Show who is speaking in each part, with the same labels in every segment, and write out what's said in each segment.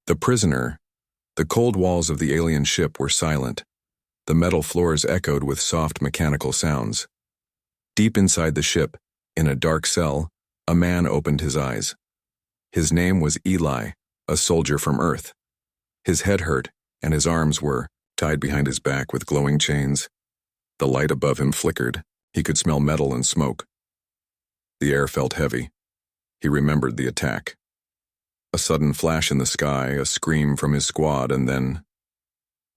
Speaker 1: The prisoner. The cold walls of the alien ship were silent. The metal floors echoed with soft mechanical sounds. Deep inside the ship, in a dark cell, a man opened his eyes. His name was Eli, a soldier from Earth. His head hurt, and his arms were tied behind his back with glowing chains. The light above him flickered. He could smell metal and smoke. The air felt heavy. He remembered the attack. A sudden flash in the sky, a scream from his squad, and then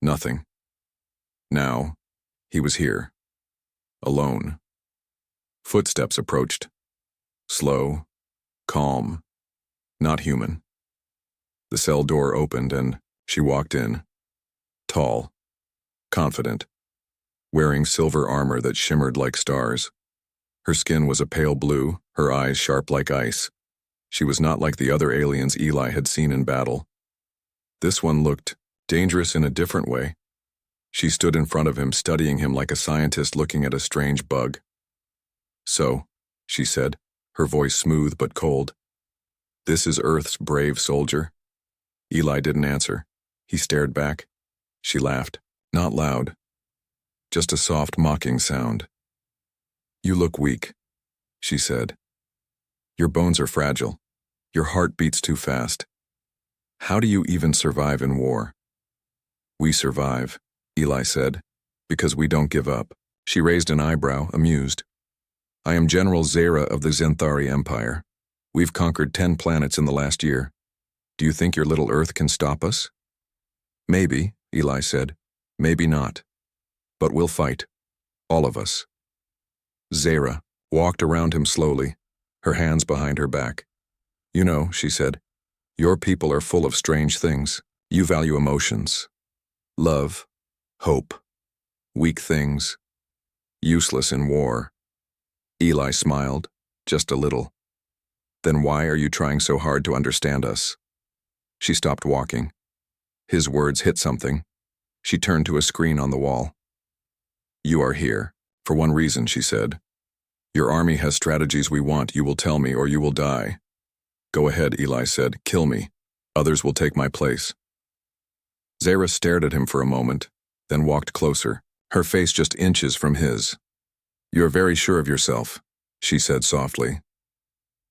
Speaker 1: nothing. Now, he was here, alone. Footsteps approached. Slow, calm, not human. The cell door opened and she walked in. Tall, confident, wearing silver armor that shimmered like stars. Her skin was a pale blue, her eyes sharp like ice. She was not like the other aliens Eli had seen in battle. This one looked dangerous in a different way. She stood in front of him, studying him like a scientist looking at a strange bug. "So," she said, her voice smooth but cold. "This is Earth's brave soldier?" Eli didn't answer. He stared back. She laughed, not loud, just a soft mocking sound. "You look weak," she said. "Your bones are fragile. Your heart beats too fast. How do you even survive in war?" "We survive," Eli said, "because we don't give up." She raised an eyebrow, amused. "I am General Zera of the Zenthari Empire. We've conquered 10 planets in the last year. Do you think your little Earth can stop us?" "Maybe," Eli said. "Maybe not. But we'll fight. All of us." Zera walked around him slowly, her hands behind her back. "You know," she said, "your people are full of strange things. You value emotions. Love, hope, weak things, useless in war." Eli smiled, just a little. "Then why are you trying so hard to understand us?" She stopped walking. His words hit something. She turned to a screen on the wall. "You are here, for one reason," she said. "Your army has strategies we want. You will tell me or you will die." "Go ahead," Eli said. "Kill me. Others will take my place." Zera stared at him for a moment, then walked closer, her face just inches from his. "You're very sure of yourself," she said softly.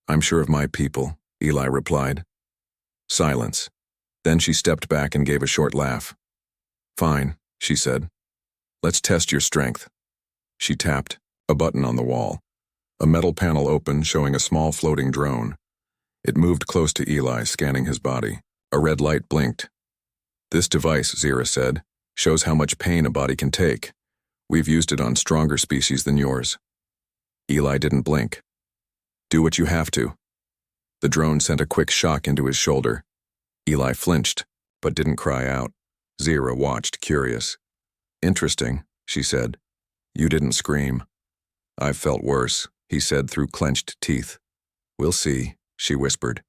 Speaker 1: "I'm sure of my people," Eli replied. Silence. Then she stepped back and gave a short laugh. "Fine," she said. "Let's test your strength." She tapped a button on the wall. A metal panel opened, showing a small floating drone. It moved close to Eli, scanning his body. A red light blinked. "This device," Zera said, "shows how much pain a body can take. We've used it on stronger species than yours." Eli didn't blink. "Do what you have to." The drone sent a quick shock into his shoulder. Eli flinched, but didn't cry out. Zera watched, curious. "Interesting," she said. "You didn't scream." "I've felt worse," he said through clenched teeth. "We'll see," she whispered.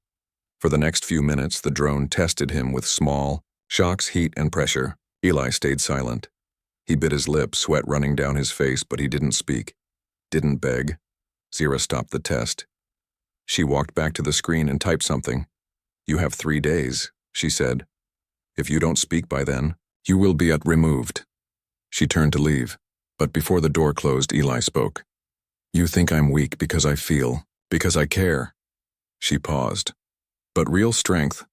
Speaker 1: For the next few minutes, the drone tested him with small shocks, heat, and pressure. Eli stayed silent. He bit his lip, sweat running down his face, but he didn't speak. Didn't beg. Zera stopped the test. She walked back to the screen and typed something. "You have 3 days," she said. "If you don't speak by then, you will be removed." She turned to leave, but before the door closed, Eli spoke. "You think I'm weak because I feel, because I care." She paused. "But real strength,"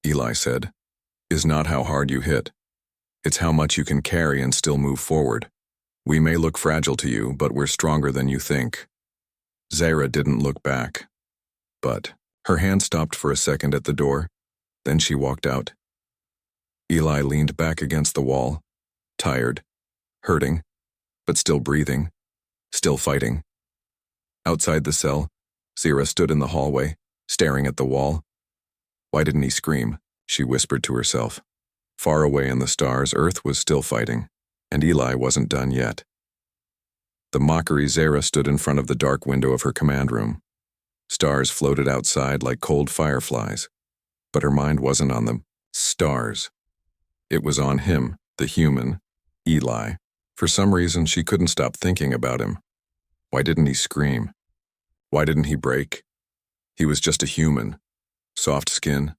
Speaker 1: Eli said, "is not how hard you hit. It's how much you can carry and still move forward. We may look fragile to you, but we're stronger than you think." Zera didn't look back. But her hand stopped for a second at the door. Then she walked out. Eli leaned back against the wall, tired, hurting, but still breathing, still fighting. Outside the cell, Zera stood in the hallway, staring at the wall. "Why didn't he scream?" she whispered to herself. Far away in the stars, Earth was still fighting, and Eli wasn't done yet. The mockery. Zera stood in front of the dark window of her command room. Stars floated outside like cold fireflies, but her mind wasn't on the stars. It was on him, the human, Eli. For some reason, she couldn't stop thinking about him. Why didn't he scream? Why didn't he break? He was just a human. Soft skin,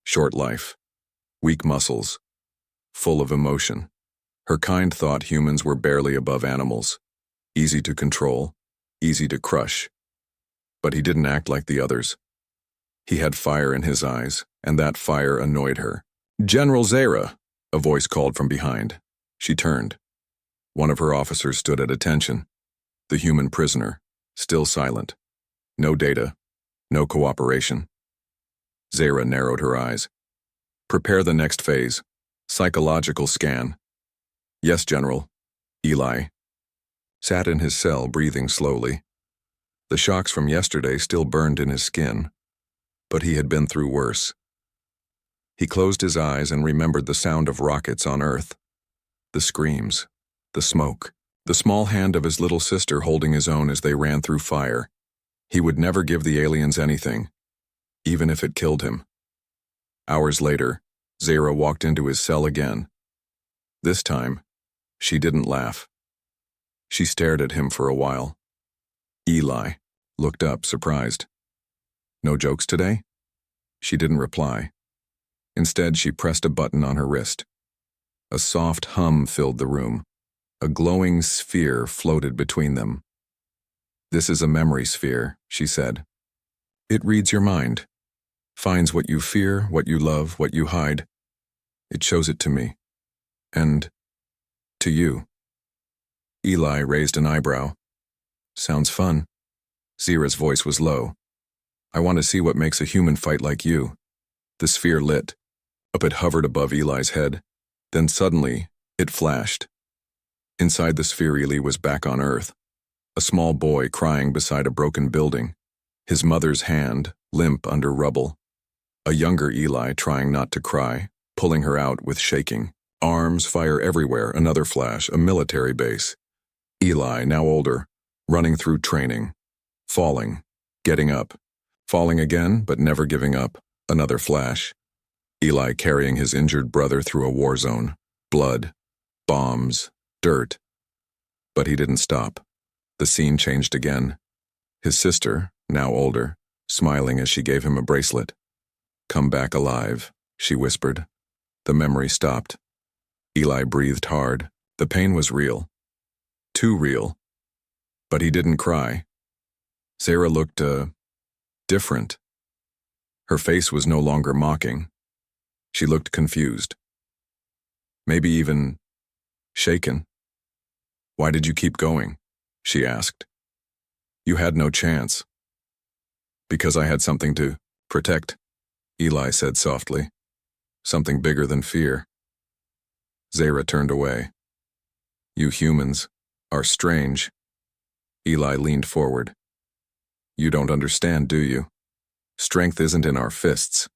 Speaker 1: short life. weak muscles, full of emotion. Her kind thought humans were barely above animals, easy to control, easy to crush. But he didn't act like the others. He had fire in his eyes, and that fire annoyed her. "General Zara," a voice called from behind. She turned. One of her officers stood at attention. The human prisoner, still silent. No data, no cooperation. Zara narrowed her eyes. "Prepare the next phase. Psychological scan." "Yes, General." Eli sat in his cell, breathing slowly. The shocks from yesterday still burned in his skin, but he had been through worse. He closed his eyes and remembered the sound of rockets on Earth, the screams, the smoke, the small hand of his little sister holding his own as they ran through fire. He would never give the aliens anything, even if it killed him. Hours later, Zara walked into his cell again. This time, she didn't laugh. She stared at him for a while. Eli looked up, surprised. "No jokes today?" She didn't reply. Instead, she pressed a button on her wrist. A soft hum filled the room. A glowing sphere floated between them. "This is a memory sphere," she said. "It reads your mind, finds what you fear, what you love, what you hide. It shows it to me. And to you." Eli raised an eyebrow. "Sounds fun." Zara's voice was low. "I want to see what makes a human fight like you." The sphere lit. Up it hovered above Eli's head. Then suddenly, it flashed. Inside the sphere, Eli was back on Earth. A small boy crying beside a broken building. His mother's hand, limp under rubble. A younger Eli trying not to cry, pulling her out with shaking. Arms, fire everywhere, another flash, a military base. Eli, now older, running through training. Falling, getting up. Falling again, but never giving up, another flash. Eli carrying his injured brother through a war zone. Blood, bombs, dirt. But he didn't stop. The scene changed again. His sister, now older, smiling as she gave him a bracelet. "Come back alive," she whispered. The memory stopped. Eli breathed hard. The pain was real. Too real. But he didn't cry. Zara looked, different. Her face was no longer mocking. She looked confused. Maybe even shaken. "Why did you keep going?" she asked. "You had no chance." "Because I had something to protect," Eli said softly. "Something bigger than fear." Zara turned away. "You humans are strange." Eli leaned forward. "You don't understand, do you? Strength isn't in our fists.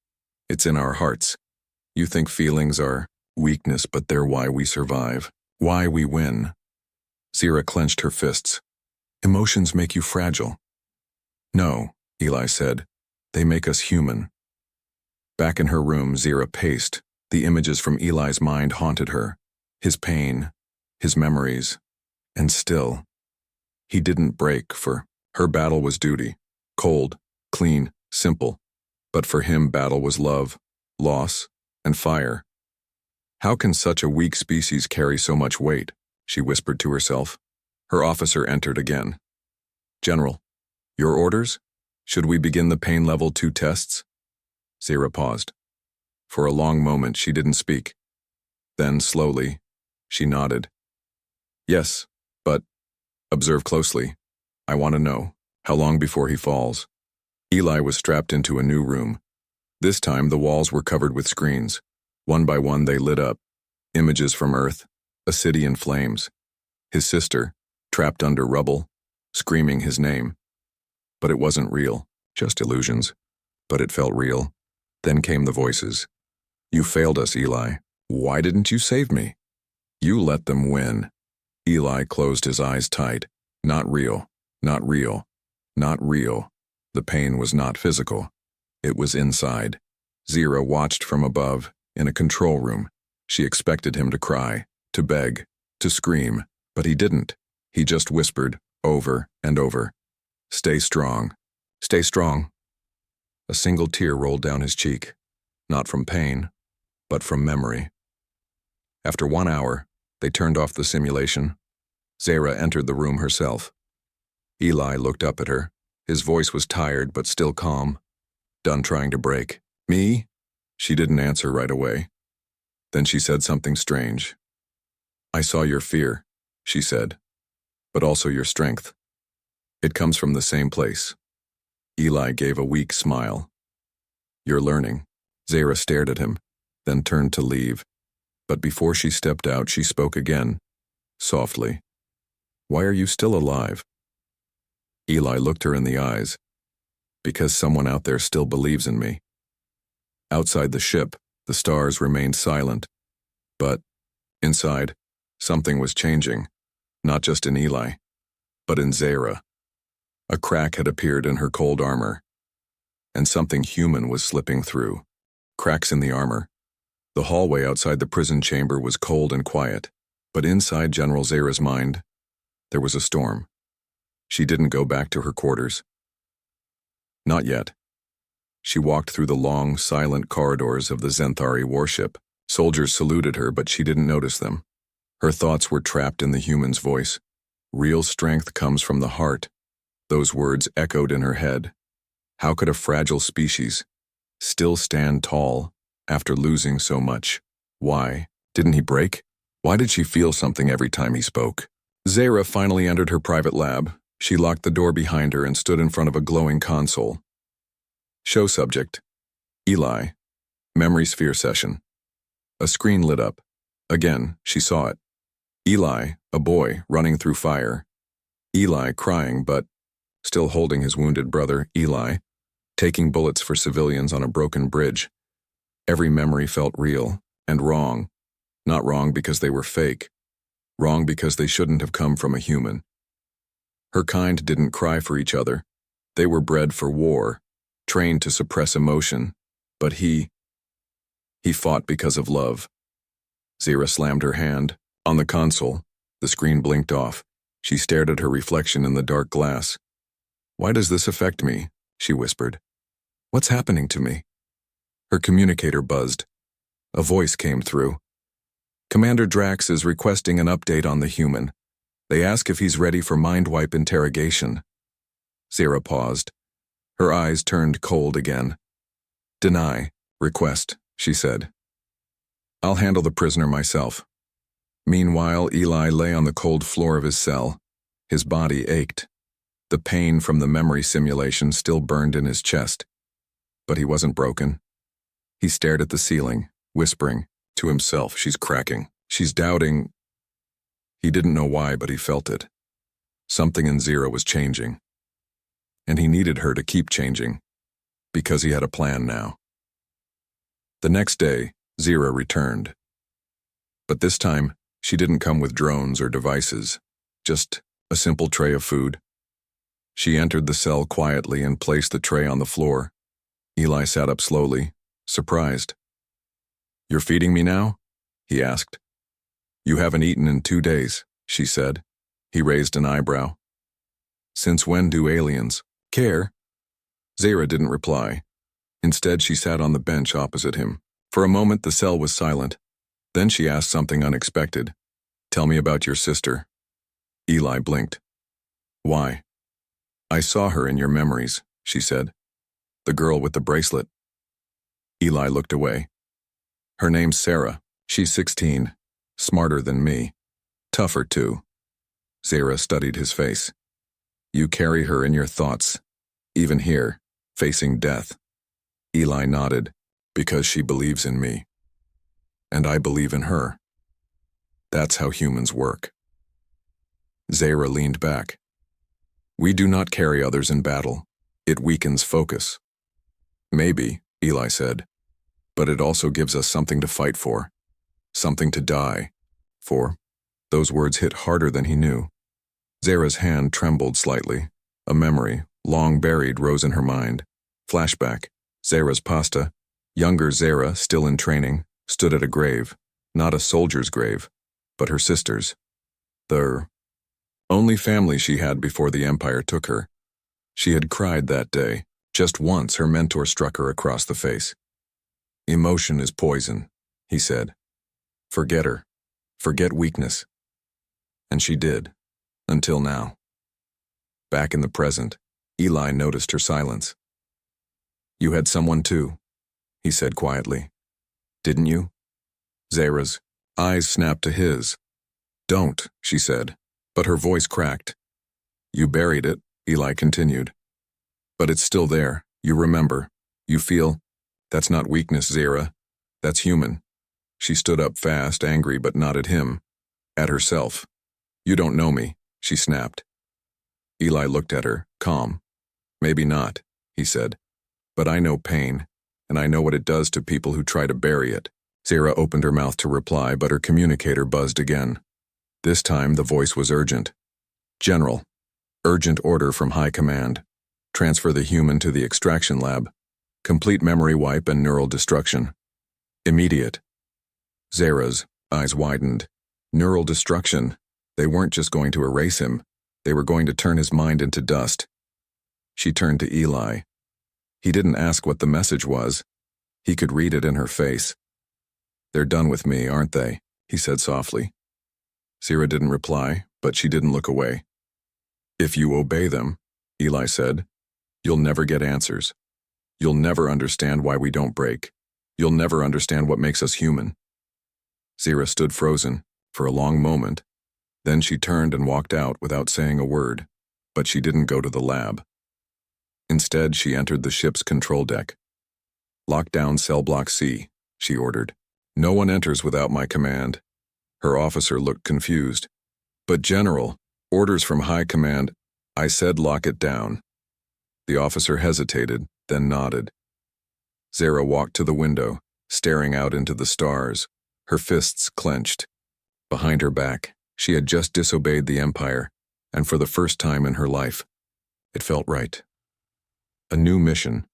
Speaker 1: It's in our hearts. You think feelings are weakness, but they're why we survive, why we win." Zara clenched her fists. "Emotions make you fragile." "No," Eli said. "They make us human." Back in her room, Zara paced. The images from Eli's mind haunted her. His pain, his memories. And still, he didn't break. For her, battle was duty. Cold, clean, simple. But for him, battle was love, loss, and fire. "How can such a weak species carry so much weight?" she whispered to herself. Her officer entered again. "General, your orders? Should we begin the pain level 2 tests?" Zara paused. For a long moment, she didn't speak. Then, slowly, she nodded. "Yes, but observe closely. I want to know, how long before he falls?" Eli was strapped into a new room. This time, the walls were covered with screens. One by one, they lit up. Images from Earth, a city in flames. His sister, trapped under rubble, screaming his name. But it wasn't real, just illusions. But it felt real. Then came the voices. "You failed us, Eli. Why didn't you save me?" "You let them win." Eli closed his eyes tight. Not real, not real, not real. The pain was not physical. It was inside. Zara watched from above, in a control room. She expected him to cry, to beg, to scream, but he didn't. He just whispered, over and over, "Stay strong. Stay strong." A single tear rolled down his cheek. Not from pain, but from memory. After 1 hour, they turned off the simulation. Zara entered the room herself. Eli looked up at her. His voice was tired but still calm. Done trying to break. Me? She didn't answer right away. Then she said something strange. I saw your fear, she said, but also your strength. It comes from the same place. Eli gave a weak smile. You're learning. Zara stared at him, then turned to leave. But before she stepped out, she spoke again, softly. Why are you still alive? Eli looked her in the eyes. Because someone out there still believes in me. Outside the ship, the stars remained silent. But, inside, something was changing, not just in Eli, but in Zara. A crack had appeared in her cold armor, and something human was slipping through. Cracks in the armor. The hallway outside the prison chamber was cold and quiet, but inside General Zara's mind, there was a storm. She didn't go back to her quarters. Not yet. She walked through the long, silent corridors of the Zenthari warship. Soldiers saluted her, but she didn't notice them. Her thoughts were trapped in the human's voice. Real strength comes from the heart. Those words echoed in her head. How could a fragile species still stand tall after losing so much? Why? Didn't he break? Why did she feel something every time he spoke? Zara finally entered her private lab. She locked the door behind her and stood in front of a glowing console. Show subject. Eli. Memory sphere session. A screen lit up. Again, she saw it. Eli, a boy, running through fire. Eli crying, but still holding his wounded brother, Eli, taking bullets for civilians on a broken bridge. Every memory felt real and wrong. Not wrong because they were fake. Wrong because they shouldn't have come from a human. Her kind didn't cry for each other. They were bred for war, trained to suppress emotion. But he fought because of love. Zara slammed her hand. On the console, the screen blinked off. She stared at her reflection in the dark glass. Why does this affect me? She whispered. What's happening to me? Her communicator buzzed. A voice came through. Commander Drax is requesting an update on the human. They ask if he's ready for mind wipe interrogation. Zara paused. Her eyes turned cold again. Deny. Request, she said. I'll handle the prisoner myself. Meanwhile, Eli lay on the cold floor of his cell. His body ached. The pain from the memory simulation still burned in his chest. But he wasn't broken. He stared at the ceiling, whispering to himself, she's cracking. She's doubting. He didn't know why, but he felt it. Something in Zara was changing. And he needed her to keep changing, because he had a plan now. The next day, Zara returned. But this time, she didn't come with drones or devices, just a simple tray of food. She entered the cell quietly and placed the tray on the floor. Eli sat up slowly, surprised. You're feeding me now? He asked. You haven't eaten in 2 days, she said. He raised an eyebrow. Since when do aliens care? Zara didn't reply. Instead, she sat on the bench opposite him. For a moment, the cell was silent. Then she asked something unexpected. Tell me about your sister. Eli blinked. Why? I saw her in your memories, she said. The girl with the bracelet. Eli looked away. Her name's Sarah. She's 16. Smarter than me. Tougher, too. Zara studied his face. You carry her in your thoughts, even here, facing death. Eli nodded. Because she believes in me. And I believe in her. That's how humans work. Zara leaned back. We do not carry others in battle. It weakens focus. Maybe, Eli said, but it also gives us something to fight for. Something to die for. Those words hit harder than he knew. Zara's hand trembled slightly. A memory, long buried, rose in her mind. Flashback. Zara's pasta. Younger Zara, still in training, stood at a grave. Not a soldier's grave, but her sister's. The only family she had before the Empire took her. She had cried that day. Just once her mentor struck her across the face. Emotion is poison, he said. Forget her. Forget weakness. And she did, until now. Back in the present, Eli noticed her silence. You had someone too, he said quietly. Didn't you? Zahra's eyes snapped to his. Don't, she said, but her voice cracked. You buried it, Eli continued. But it's still there, you remember. You feel. That's not weakness, Zahra. That's human. She stood up fast, angry, but not at him. At herself. You don't know me, she snapped. Eli looked at her, calm. Maybe not, he said. But I know pain, and I know what it does to people who try to bury it. Zahra opened her mouth to reply, but her communicator buzzed again. This time the voice was urgent. General. Urgent order from High Command. Transfer the human to the extraction lab. Complete memory wipe and neural destruction. Immediate. Zahra's eyes widened. Neural destruction. They weren't just going to erase him. They were going to turn his mind into dust. She turned to Eli. He didn't ask what the message was. He could read it in her face. They're done with me, aren't they? He said softly. Zahra didn't reply, but she didn't look away. If you obey them, Eli said, you'll never get answers. You'll never understand why we don't break. You'll never understand what makes us human. Zahra stood frozen for a long moment. Then she turned and walked out without saying a word, but she didn't go to the lab. Instead, she entered the ship's control deck. Lock down cell block C, she ordered. No one enters without my command. Her officer looked confused. But General, orders from High Command. I said lock it down. The officer hesitated, then nodded. Zahra walked to the window, staring out into the stars, her fists clenched. Behind her back, she had just disobeyed the Empire, and for the first time in her life, it felt right. A new mission.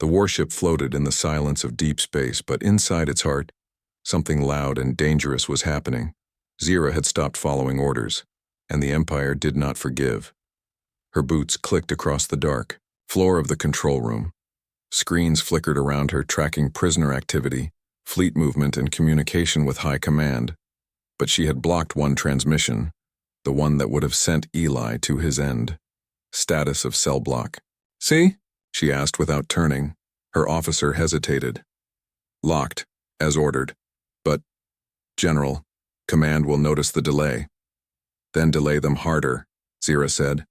Speaker 1: The warship floated in the silence of deep space, but inside its heart, something loud and dangerous was happening. Zahra had stopped following orders, and the Empire did not forgive. Her boots clicked across the dark floor of the control room. Screens flickered around her, tracking prisoner activity, fleet movement, and communication with High Command. But she had blocked one transmission, the one that would have sent Eli to his end. Status of cell block. See? She asked without turning. Her officer hesitated. Locked, as ordered. But, General, Command will notice the delay. Then delay them harder, Zahra said.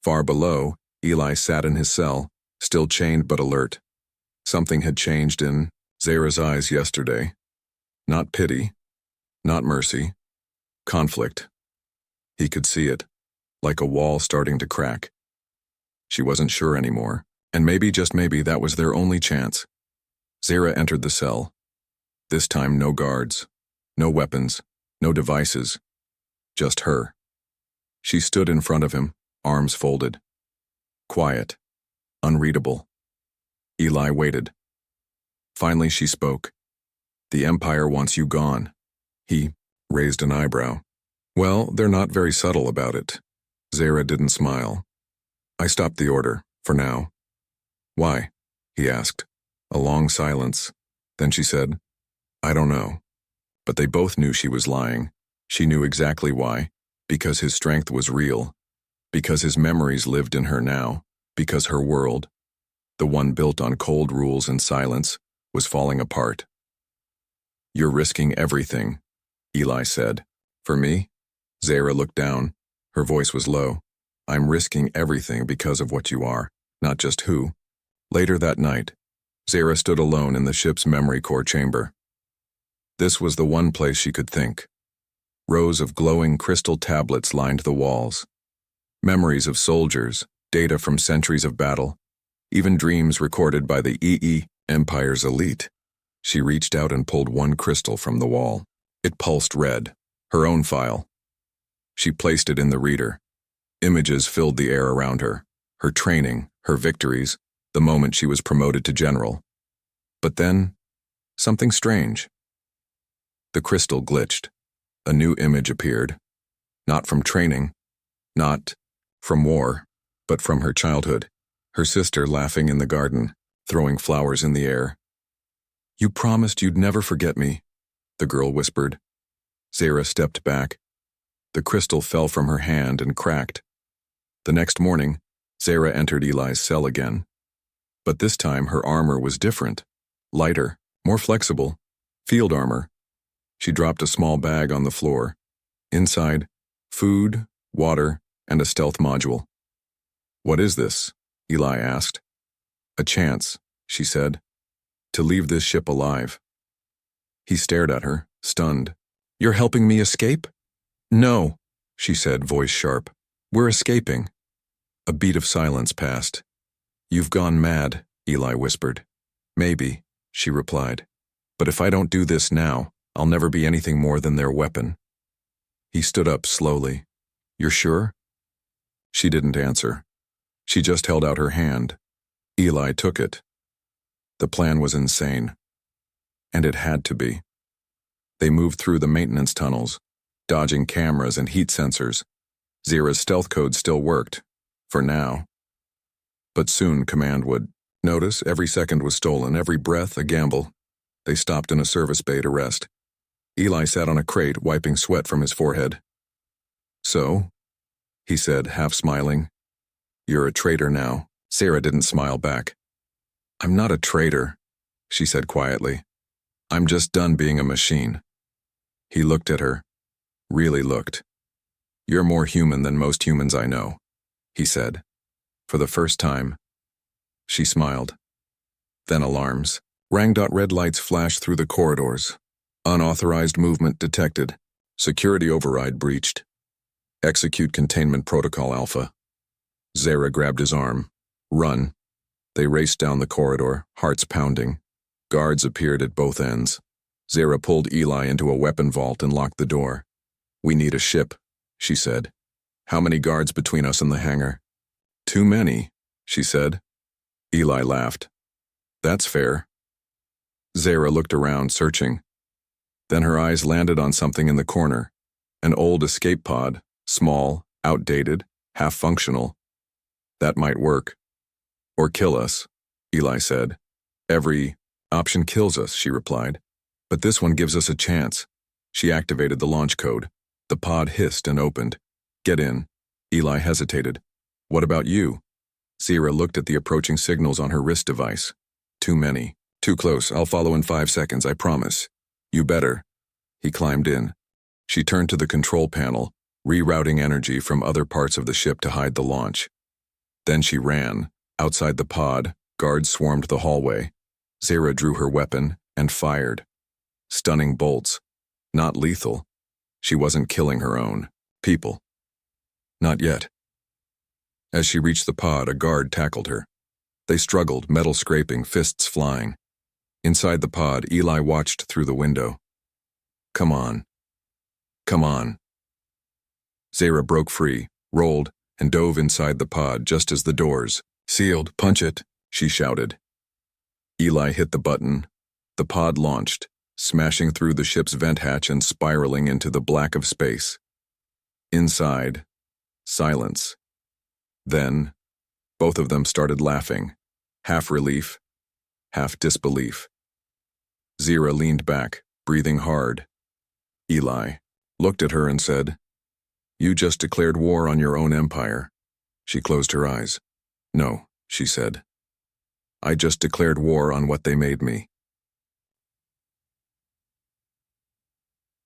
Speaker 1: Far below, Eli sat in his cell, still chained but alert. Something had changed in Zahra's eyes yesterday. Not pity, not mercy, conflict. He could see it, like a wall starting to crack. She wasn't sure anymore, and maybe, just maybe, that was their only chance. Zahra entered the cell. This time no guards, no weapons, no devices, just her. She stood in front of him, arms folded. Quiet, unreadable. Eli waited. Finally she spoke. The Empire wants you gone. He raised an eyebrow. Well, they're not very subtle about it. Zahra didn't smile. I stopped the order, for now. Why? He asked. A long silence. Then she said, I don't know. But they both knew she was lying. She knew exactly why. Because his strength was real. Because his memories lived in her now. Because her world, the one built on cold rules and silence, was falling apart. You're risking everything, Eli said. For me? Zahra looked down. Her voice was low. I'm risking everything because of what you are, not just who. Later that night, Zahra stood alone in the ship's memory core chamber. This was the one place she could think. Rows of glowing crystal tablets lined the walls. Memories of soldiers, data from centuries of battle, even dreams recorded by the Empire's elite. She reached out and pulled one crystal from the wall. It pulsed red, her own file. She placed it in the reader. Images filled the air around her, her training, her victories, the moment she was promoted to general. But then, something strange. The crystal glitched. A new image appeared. Not from training, not from war, but from her childhood. Her sister laughing in the garden, throwing flowers in the air. You promised you'd never forget me, the girl whispered. Zara stepped back. The crystal fell from her hand and cracked. The next morning, Zara entered Eli's cell again. But this time her armor was different. Lighter, more flexible. Field armor. She dropped a small bag on the floor. Inside, food, water, and a stealth module. "What is this?" Eli asked. "A chance," she said, "to leave this ship alive." He stared at her, stunned. "You're helping me escape?" "No," she said, voice sharp. "We're escaping." A beat of silence passed. "You've gone mad," Eli whispered. "Maybe," she replied. "But if I don't do this now, I'll never be anything more than their weapon." He stood up slowly. "You're sure?" She didn't answer. She just held out her hand. Eli took it. The plan was insane. And it had to be. They moved through the maintenance tunnels, dodging cameras and heat sensors. Zara's stealth code still worked, for now. But soon command would notice every second was stolen, every breath a gamble. They stopped in a service bay to rest. Eli sat on a crate, wiping sweat from his forehead. "So," he said, half smiling, "you're a traitor now." Zara didn't smile back. "I'm not a traitor," she said quietly. "I'm just done being a machine." He looked at her, really looked. "You're more human than most humans I know," he said. For the first time. She smiled. Then alarms rang. Red lights flashed through the corridors. Unauthorized movement detected. Security override breached. Execute containment protocol Alpha. Zara grabbed his arm. "Run." They raced down the corridor, hearts pounding. Guards appeared at both ends. Zara pulled Eli into a weapon vault and locked the door. "We need a ship," she said. "How many guards between us and the hangar?" "Too many," she said. Eli laughed. "That's fair." Zara looked around, searching. Then her eyes landed on something in the corner. An old escape pod, small, outdated, half-functional. "That might work. Or kill us," Eli said. "Every option kills us," she replied. "But this one gives us a chance." She activated the launch code. The pod hissed and opened. "Get in." Eli hesitated. "What about you?" Zara looked at the approaching signals on her wrist device. "Too many. Too close. I'll follow in 5 seconds, I promise." "You better." He climbed in. She turned to the control panel, rerouting energy from other parts of the ship to hide the launch. Then she ran. Outside the pod, guards swarmed the hallway. Zara drew her weapon and fired. Stunning bolts. Not lethal. She wasn't killing her own people. Not yet. As she reached the pod, a guard tackled her. They struggled, metal scraping, fists flying. Inside the pod, Eli watched through the window. "Come on. Come on." Zara broke free, rolled, and dove inside the pod just as the doors sealed. "Punch it," she shouted. Eli hit the button. The pod launched, smashing through the ship's vent hatch and spiraling into the black of space. Inside, silence. Then, both of them started laughing, half relief, half disbelief. Zara leaned back, breathing hard. Eli looked at her and said, "You just declared war on your own empire." She closed her eyes. "No," she said. "I just declared war on what they made me."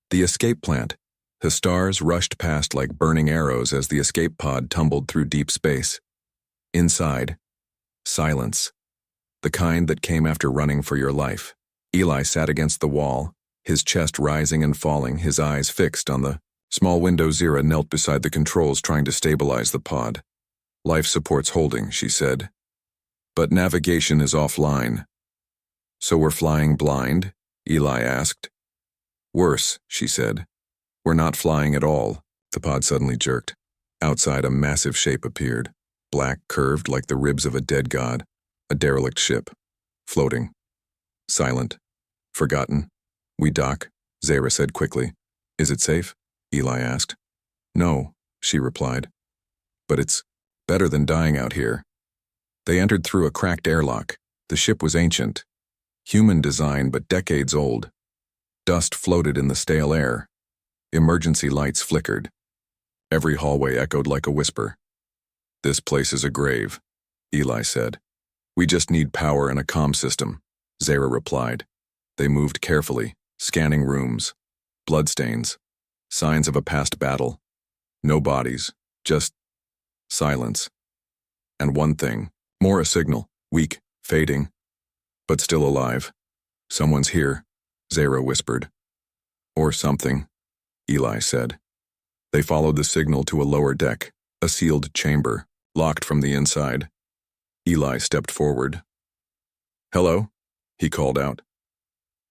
Speaker 1: The escape plant. The stars rushed past like burning arrows as the escape pod tumbled through deep space. Inside, silence. The kind that came after running for your life. Eli sat against the wall, his chest rising and falling, his eyes fixed on the small window. Zara knelt beside the controls, trying to stabilize the pod. "Life support's holding," she said. "But navigation is offline." "So we're flying blind?" Eli asked. "Worse," she said. "We're not flying at all." The pod suddenly jerked. Outside, a massive shape appeared, black, curved like the ribs of a dead god, a derelict ship, floating. Silent. Forgotten. "We dock," Zara said quickly. "Is it safe?" Eli asked. "No," she replied. "But it's better than dying out here." They entered through a cracked airlock. The ship was ancient. Human design, but decades old. Dust floated in the stale air. Emergency lights flickered. Every hallway echoed like a whisper. "This place is a grave," Eli said. "We just need power and a comm system," Zara replied. They moved carefully, scanning rooms. Bloodstains. Signs of a past battle. No bodies. Just silence. And one thing. More a signal. Weak. Fading. But still alive. "Someone's here," Zara whispered. "Or something," Eli said. They followed the signal to a lower deck, a sealed chamber, locked from the inside. Eli stepped forward. "Hello?" he called out.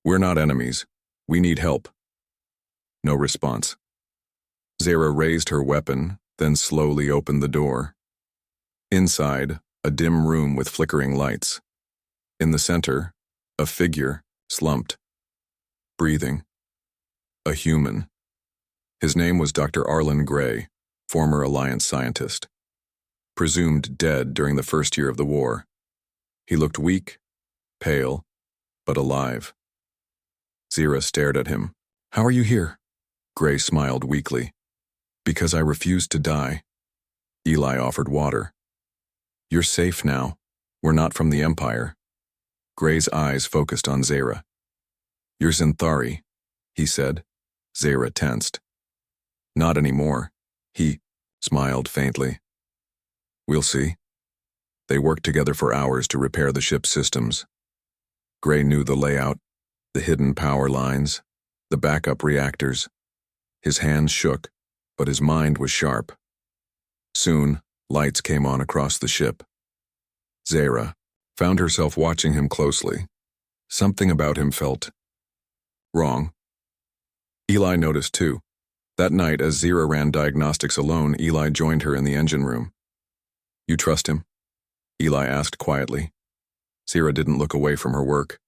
Speaker 1: "We're not enemies. We need help." No response. Zara raised her weapon, then slowly opened the door. Inside, a dim room with flickering lights. In the center, a figure, slumped. Breathing. A human. His name was Dr. Arlen Gray, former Alliance scientist. Presumed dead during the first year of the war. He looked weak, pale, but alive. Zara stared at him. "How are you here?" Gray smiled weakly. "Because I refused to die." Eli offered water. "You're safe now. We're not from the Empire." Gray's eyes focused on Zara. "You're Xanthari," he said. Zara tensed. "Not anymore." He smiled faintly. "We'll see." They worked together for hours to repair the ship's systems. Gray knew the layout, the hidden power lines, the backup reactors. His hands shook, but his mind was sharp. Soon, lights came on across the ship. Zara found herself watching him closely. Something about him felt wrong. Eli noticed too. That night, as Zara ran diagnostics alone, Eli joined her in the engine room. "You trust him?" Eli asked quietly. Zara didn't look away from her work.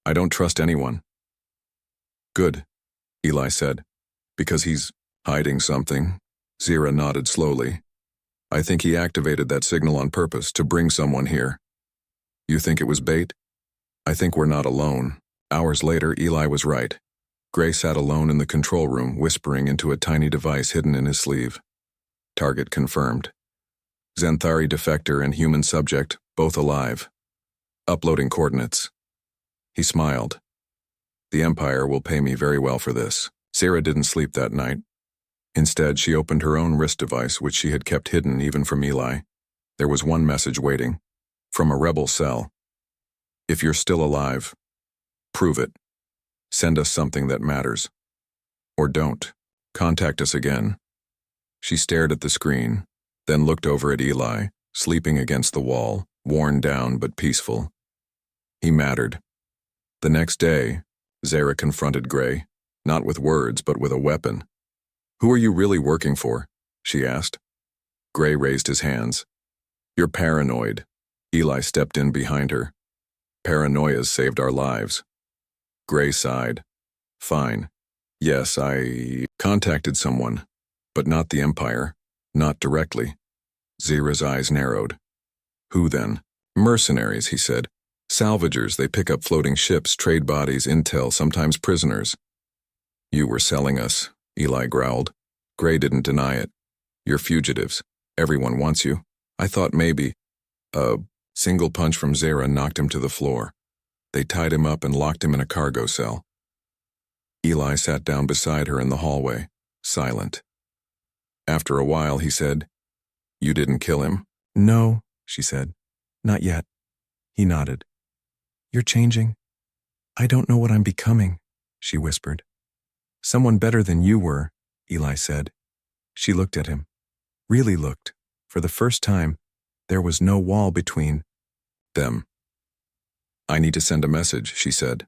Speaker 1: "I don't trust anyone." "Good," Eli said. "Because he's hiding something." Zara nodded slowly. "I think he activated that signal on purpose to bring someone here." "You think it was bait?" "I think we're not alone." Hours later, Eli was right. Gray sat alone in the control room, whispering into a tiny device hidden in his sleeve. Target confirmed. Xanthari defector and human subject, both alive. Uploading coordinates. He smiled. "The Empire will pay me very well for this." Zara didn't sleep that night. Instead, she opened her own wrist device, which she had kept hidden even from Eli. There was one message waiting. From a rebel cell. "If you're still alive, prove it. Send us something that matters. Or don't. Contact us again." She stared at the screen, then looked over at Eli, sleeping against the wall, worn down but peaceful. He mattered. The next day, Zara confronted Gray, not with words but with a weapon. "Who are you really working for?" she asked. Gray raised his hands. "You're paranoid." Eli stepped in behind her. "Paranoia's saved our lives." Gray sighed. "Fine. Yes, I contacted someone, but not the Empire, not directly." Zara's eyes narrowed. "Who then?" "Mercenaries," he said. "Salvagers, they pick up floating ships, trade bodies, intel, sometimes prisoners." "You were selling us," Eli growled. Gray didn't deny it. "You're fugitives. Everyone wants you. I thought maybe." A single punch from Zara knocked him to the floor. They tied him up and locked him in a cargo cell. Eli sat down beside her in the hallway, silent. After a while, he said, "You didn't kill him?" "No," she said. "Not yet." He nodded. "You're changing?" "I don't know what I'm becoming," she whispered. "Someone better than you were," Eli said. She looked at him. Really looked. For the first time, there was no wall between them. "I need to send a message," she said.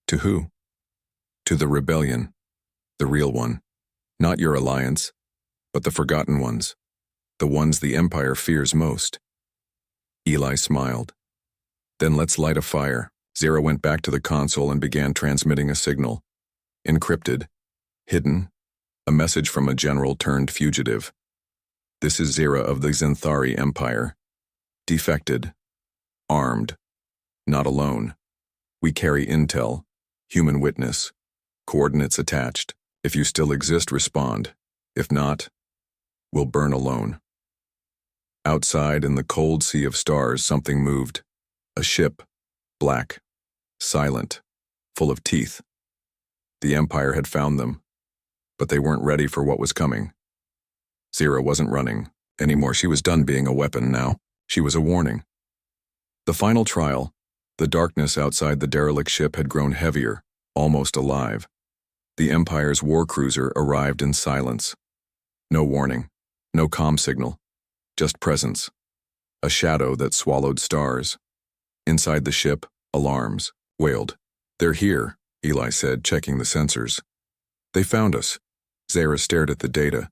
Speaker 1: "To who?" "To the rebellion. The real one. Not your alliance, but the forgotten ones. The ones the Empire fears most." Eli smiled. "Then let's light a fire." Zara went back to the console and began transmitting a signal. Encrypted. Hidden. A message from a general turned fugitive. "This is Zara of the Xanthari Empire. Defected. Armed. Not alone. We carry intel. Human witness. Coordinates attached. If you still exist, respond. If not, we'll burn alone. Outside, in the cold sea of stars, something moved. A ship. Black. Silent. Full of teeth. The Empire had found them, but they weren't ready for what was coming. Zira wasn't running anymore. She was done being a weapon now. She was a warning. The final trial. The darkness outside the derelict ship had grown heavier, almost alive. The Empire's war cruiser arrived in silence. No warning, no comm signal, just presence. A shadow that swallowed stars. Inside the ship, alarms wailed. "They're here," Eli said, checking the sensors. "They found us." Zara stared at the data.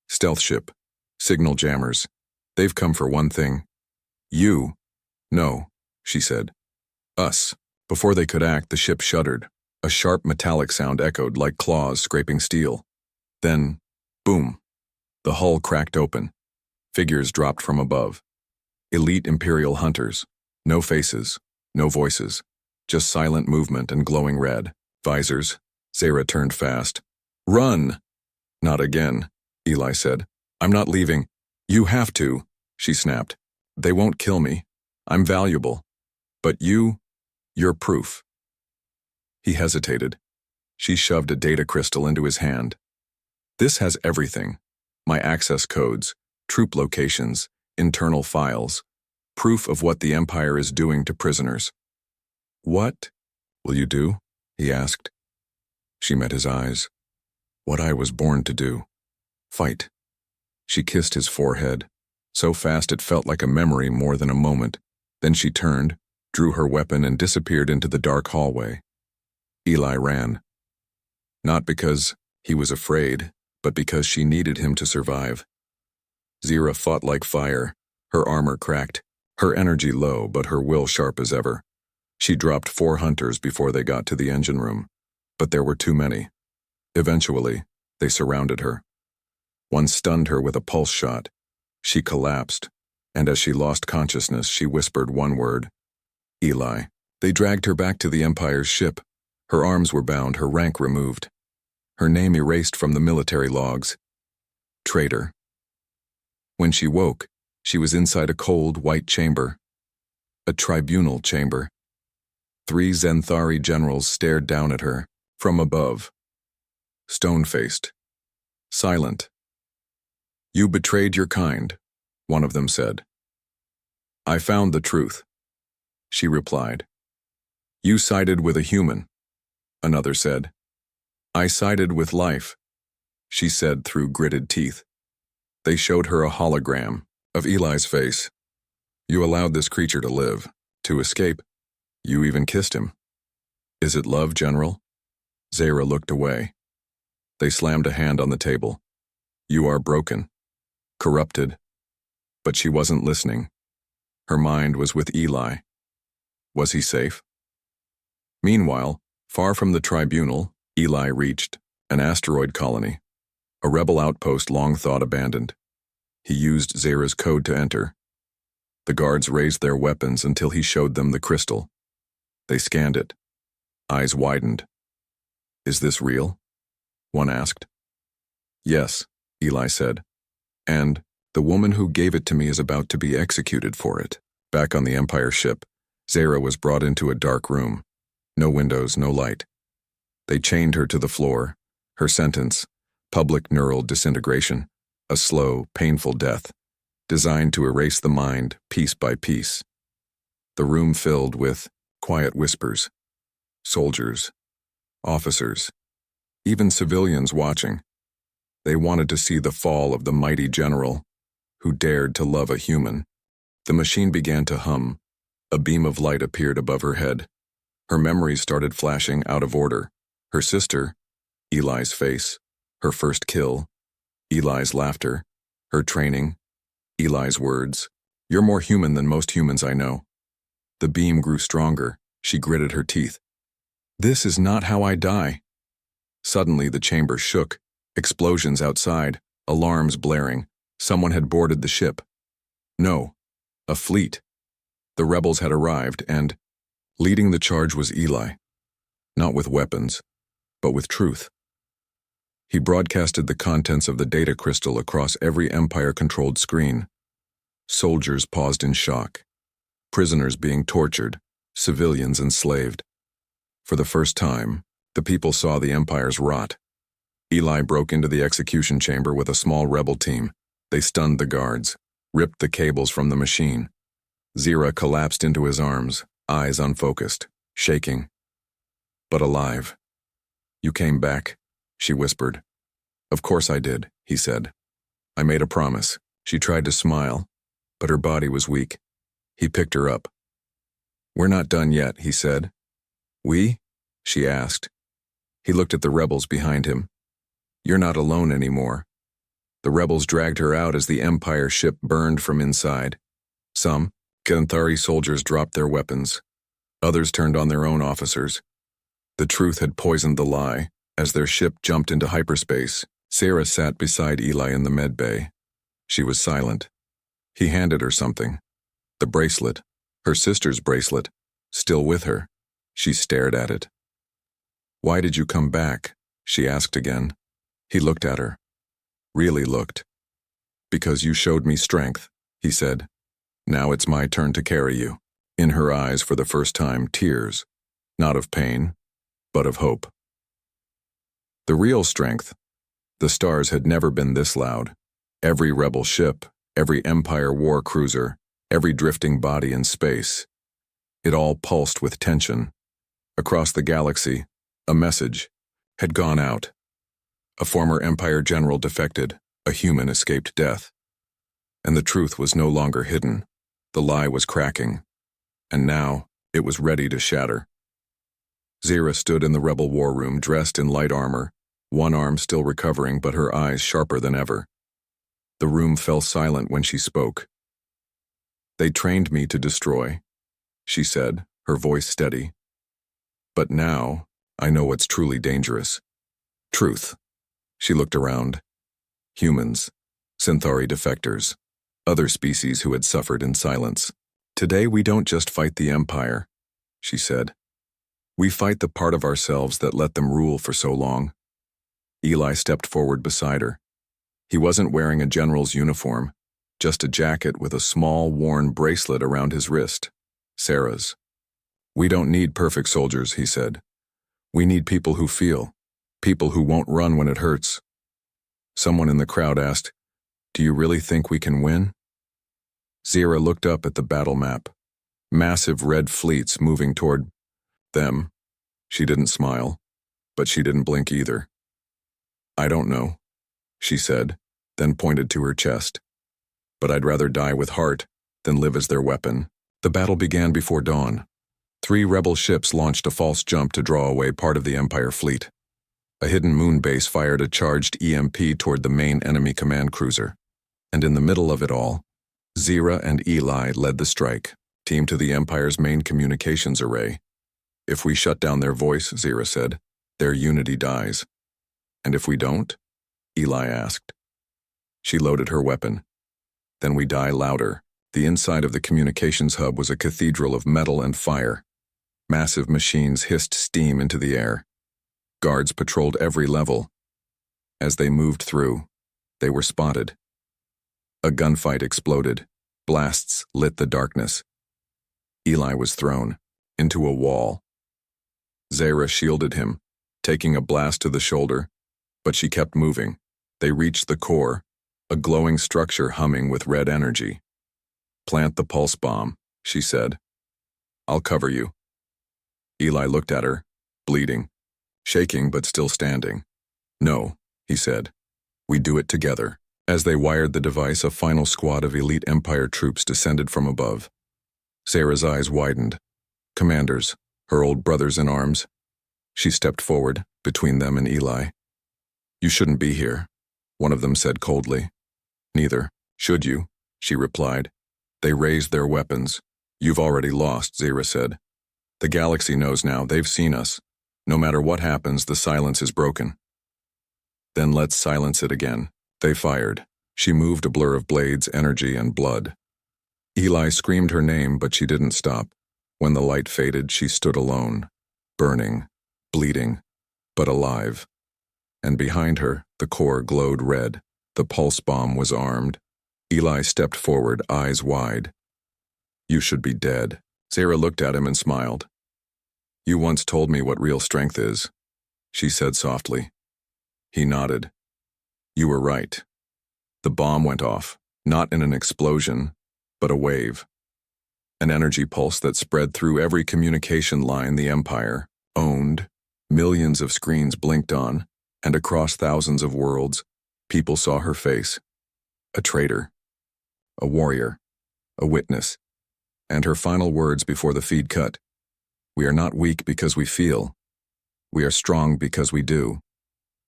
Speaker 1: "Stealth ship, signal jammers. They've come for one thing." "You." "No," she said. "Us." Before they could act, the ship shuddered. A sharp metallic sound echoed like claws scraping steel. Then, boom. The hull cracked open. Figures dropped from above. Elite Imperial hunters. No faces, no voices. Just silent movement and glowing red. Visors. Zara turned fast. "Run!" "Not again," Eli said. "I'm not leaving." "You have to," she snapped. "They won't kill me. I'm valuable. But you're proof." He hesitated. She shoved a data crystal into his hand. "This has everything. My access codes, troop locations, internal files, proof of what the Empire is doing to prisoners." "What will you do?" he asked. She met his eyes. "What I was born to do. Fight." She kissed his forehead, so fast it felt like a memory more than a moment. Then she turned, drew her weapon, and disappeared into the dark hallway. Eli ran. Not because he was afraid, but because she needed him to survive. Zira fought like fire, her armor cracked, her energy low but her will sharp as ever. She dropped 4 hunters before they got to the engine room, but there were too many. Eventually, they surrounded her. One stunned her with a pulse shot. She collapsed, and as she lost consciousness, she whispered one word: "Eli." They dragged her back to the Empire's ship. Her arms were bound, her rank removed. Her name erased from the military logs. Traitor. When she woke, she was inside a cold, white chamber. A tribunal chamber. 3 Zenthari generals stared down at her, from above. Stone-faced. Silent. "You betrayed your kind," one of them said. "I found the truth," she replied. "You sided with a human," another said. "I sided with life," she said through gritted teeth. They showed her a hologram of Eli's face. "You allowed this creature to live, to escape. You even kissed him. Is it love, General?" Zara looked away. They slammed a hand on the table. "You are broken. Corrupted." But she wasn't listening. Her mind was with Eli. Was he safe? Meanwhile, far from the tribunal, Eli reached an asteroid colony, a rebel outpost long thought abandoned. He used Zara's code to enter. The guards raised their weapons until he showed them the crystal. They scanned it. Eyes widened. "Is this real?" one asked. "Yes," Eli said. "And the woman who gave it to me is about to be executed for it." Back on the Empire ship, Zara was brought into a dark room. No windows, no light. They chained her to the floor. Her sentence: public neural disintegration, a slow, painful death, designed to erase the mind piece by piece. The room filled with quiet whispers. Soldiers, officers, even civilians watching. They wanted to see the fall of the mighty general who dared to love a human. The machine began to hum. A beam of light appeared above her head. Her memories started flashing out of order. Her sister, Eli's face, her first kill, Eli's laughter, her training, Eli's words. "You're more human than most humans I know." The beam grew stronger. She gritted her teeth. "This is not how I die." Suddenly the chamber shook. Explosions outside, alarms blaring. Someone had boarded the ship. No, a fleet. The rebels had arrived, and leading the charge was Eli. Not with weapons, but with truth. He broadcasted the contents of the data crystal across every Empire-controlled screen. Soldiers paused in shock. Prisoners being tortured, civilians enslaved. For the first time, the people saw the Empire's rot. Eli broke into the execution chamber with a small rebel team. They stunned the guards, ripped the cables from the machine. Zira collapsed into his arms, eyes unfocused, shaking, but alive. "You came back," she whispered. "Of course I did," he said. "I made a promise." She tried to smile, but her body was weak. He picked her up. "We're not done yet," he said. "We?" she asked. He looked at the rebels behind him. "You're not alone anymore." The rebels dragged her out as the Empire ship burned from inside. Some Ganthari soldiers dropped their weapons. Others turned on their own officers. The truth had poisoned the lie. As their ship jumped into hyperspace, Sarah sat beside Eli in the med bay. She was silent. He handed her something. The bracelet, her sister's bracelet, still with her. She stared at it. "Why did you come back?" she asked again. He looked at her. Really looked. "Because you showed me strength," he said. "Now it's my turn to carry you." In her eyes, for the first time, tears. Not of pain, but of hope. The real strength. The stars had never been this loud. Every rebel ship, every Empire war cruiser, every drifting body in space. It all pulsed with tension. Across the galaxy, a message had gone out. A former Empire general defected, a human escaped death. And the truth was no longer hidden. The lie was cracking. And now, it was ready to shatter. Zira stood in the rebel war room dressed in light armor, one arm still recovering but her eyes sharper than ever. The room fell silent when she spoke. "They trained me to destroy," she said, her voice steady. "But now, I know what's truly dangerous. Truth." She looked around. Humans, Synthari defectors, other species who had suffered in silence. "Today we don't just fight the Empire," she said. "We fight the part of ourselves that let them rule for so long." Eli stepped forward beside her. He wasn't wearing a general's uniform, just a jacket with a small, worn bracelet around his wrist. Sarah's. "We don't need perfect soldiers," he said. "We need people who feel, people who won't run when it hurts." Someone in the crowd asked, "Do you really think we can win?" Zira looked up at the battle map. Massive red fleets moving toward them. She didn't smile, but she didn't blink either. "I don't know," she said, then pointed to her chest. "But I'd rather die with heart than live as their weapon." The battle began before dawn. 3 rebel ships launched a false jump to draw away part of the Empire fleet. A hidden moon base fired a charged EMP toward the main enemy command cruiser. And in the middle of it all, Zira and Eli led the strike, teamed to the Empire's main communications array. "If we shut down their voice," Zira said, "their unity dies." "And if we don't?" Eli asked. She loaded her weapon. "Then we die louder." The inside of the communications hub was a cathedral of metal and fire. Massive machines hissed steam into the air. Guards patrolled every level. As they moved through, they were spotted. A gunfight exploded. Blasts lit the darkness. Eli was thrown into a wall. Zira shielded him, taking a blast to the shoulder, but she kept moving. They reached the core, a glowing structure humming with red energy. "Plant the pulse bomb," she said. "I'll cover you." Eli looked at her, bleeding, shaking but still standing. "No," he said. "We do it together." As they wired the device, a final squad of elite Empire troops descended from above. Sarah's eyes widened. Commanders, her old brothers in arms. She stepped forward, between them and Eli. "You shouldn't be here," one of them said coldly. "Neither should you," she replied. They raised their weapons. "You've already lost," Zira said. "The galaxy knows now. They've seen us. No matter what happens, the silence is broken." "Then let's silence it again." They fired. She moved a blur of blades, energy, and blood. Eli screamed her name, but she didn't stop. When the light faded, she stood alone, burning, bleeding, but alive. And behind her, the core glowed red. The pulse bomb was armed. Eli stepped forward, eyes wide. "You should be dead." Sarah looked at him and smiled. "You once told me what real strength is," she said softly. He nodded. "You were right." The bomb went off, not in an explosion, but a wave. An energy pulse that spread through every communication line the Empire owned. Millions of screens blinked on, and across thousands of worlds, people saw her face. A traitor, a warrior, a witness, and her final words before the feed cut. "We are not weak because we feel. We are strong because we do."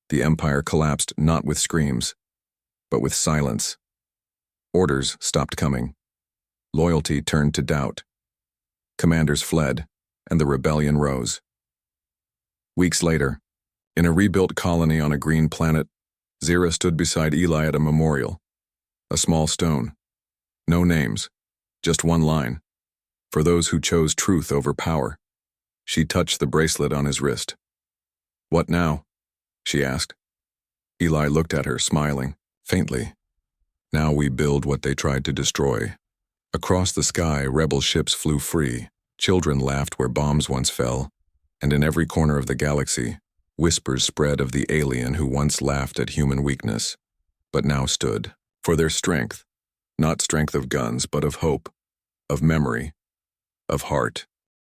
Speaker 1: The Empire collapsed not with screams, but with silence. Orders stopped coming. Loyalty turned to doubt. Commanders fled, and the rebellion rose. Weeks later, in a rebuilt colony on a green planet, Zira stood beside Eli at a memorial. A small stone. No names, just one line. "For those who chose truth over power." She touched the bracelet on his wrist. "What now?" she asked. Eli looked at her, smiling, faintly. "Now we build what they tried to destroy." Across the sky, rebel ships flew free. Children laughed where bombs once fell. And in every corner of the galaxy, whispers spread of the alien who once laughed at human weakness, but now stood for their strength, not strength of guns, but of hope, of memory, of heart.